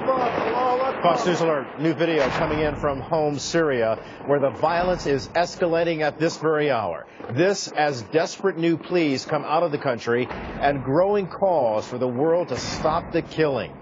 Fox News Alert, new video coming in from home Syria, where the violence is escalating at this very hour. This as desperate new pleas come out of the country and growing calls for the world to stop the killing.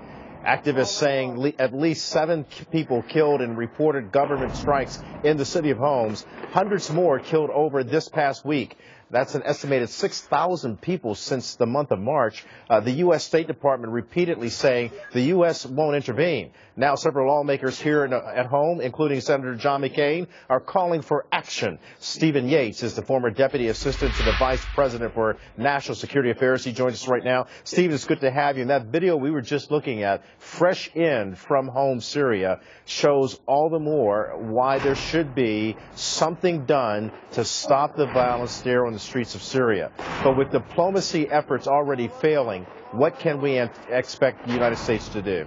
Activists saying at least 7 people killed in reported government strikes in the city of Homs, hundreds more killed over this past week. That's an estimated 6,000 people since the month of March. The U.S. State Department repeatedly saying the U.S. won't intervene. Now several lawmakers here at home, including Senator John McCain, are calling for action. Stephen Yates is the former Deputy Assistant to the Vice President for National Security Affairs. He joins us right now. Stephen, it's good to have you. And that video we were just looking at, fresh in from home Syria, shows all the more why there should be something done to stop the violence there on the streets of Syria. But with diplomacy efforts already failing, what can we expect the United States to do?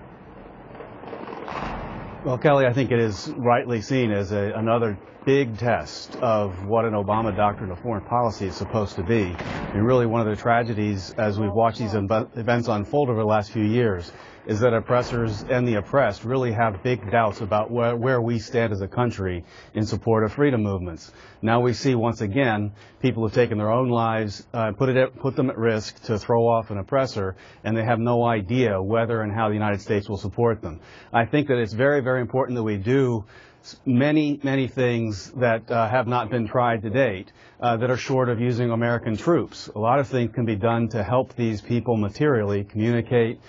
Well, Kelly, I think it is rightly seen as another big test of what an Obama doctrine of foreign policy is supposed to be. And really one of the tragedies as we've watched these events unfold over the last few years is that oppressors and the oppressed really have big doubts about where we stand as a country in support of freedom movements. Now we see once again people have taken their own lives, put them at risk to throw off an oppressor, and they have no idea whether and how the United States will support them. I think that it's very, very important that we do many things that have not been tried to date that are short of using American troops. A lot of things can be done to help these people materially communicate,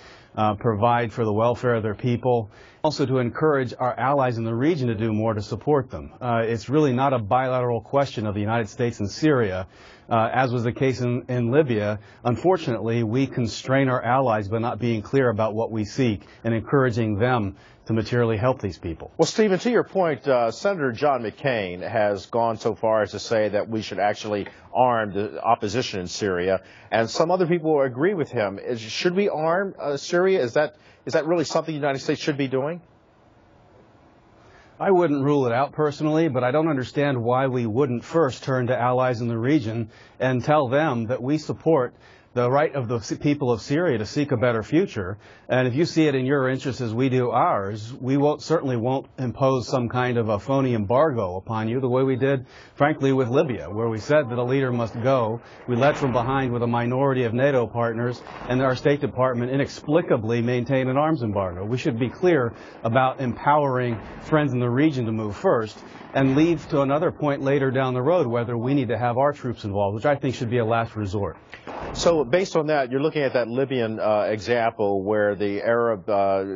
provide for the welfare of their people, also to encourage our allies in the region to do more to support them. It's really not a bilateral question of the United States and Syria. As was the case in Libya, unfortunately, we constrain our allies by not being clear about what we seek and encouraging them to materially help these people. Well, Stephen, to your point, Senator John McCain has gone so far as to say that we should actually arm the opposition in Syria, and some other people agree with him. Should we arm Syria? Is that really something the United States should be doing? I wouldn't rule it out personally, but I don't understand why we wouldn't first turn to allies in the region and tell them that we support the right of the people of Syria to seek a better future. And if you see it in your interest as we do ours, we certainly won't impose some kind of a phony embargo upon you the way we did, frankly, with Libya, where we said that a leader must go. We led from behind with a minority of NATO partners, and our State Department inexplicably maintained an arms embargo. We should be clear about empowering friends in the region to move first and leave to another point later down the road whether we need to have our troops involved, which I think should be a last resort. So based on that, you're looking at that Libyan example where the Arab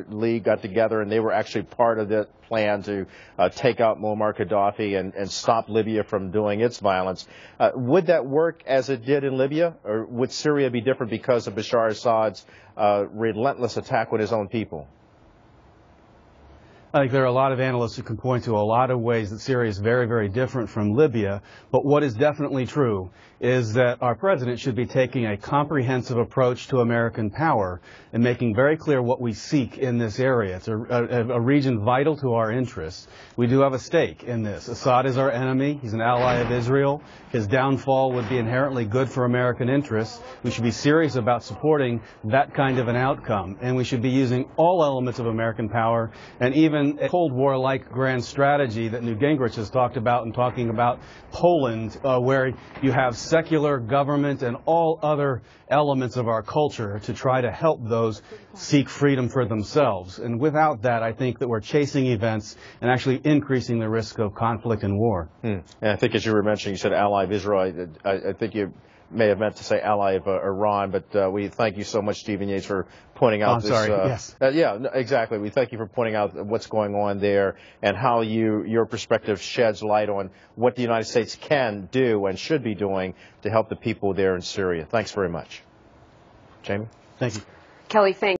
League got together and they were actually part of the plan to take out Muammar Gaddafi and stop Libya from doing its violence. Would that work as it did in Libya, or would Syria be different because of Bashar Assad's relentless attack on his own people? I think there are a lot of analysts who can point to a lot of ways that Syria is very, very different from Libya. But what is definitely true is that our president should be taking a comprehensive approach to American power and making very clear what we seek in this area. It's a region vital to our interests. We do have a stake in this. Assad is our enemy. He's an ally of Israel. His downfall would be inherently good for American interests. We should be serious about supporting that kind of an outcome. And we should be using all elements of American power, and even a Cold War-like grand strategy that Newt Gingrich has talked about in talking about Poland, where you have secular government and all other elements of our culture to try to help those seek freedom for themselves. And without that, I think that we're chasing events and actually increasing the risk of conflict and war. And I think as you were mentioning, you said ally of Israel. I think you may have meant to say ally of Iran, but we thank you so much, Stephen Yates, for pointing out this. Yes. Yeah, exactly. We thank you for pointing out what's going on there and how your perspective sheds light on what the United States can do and should be doing to help the people there in Syria. Thanks very much. Jamie? Thank you. Kelly, thanks.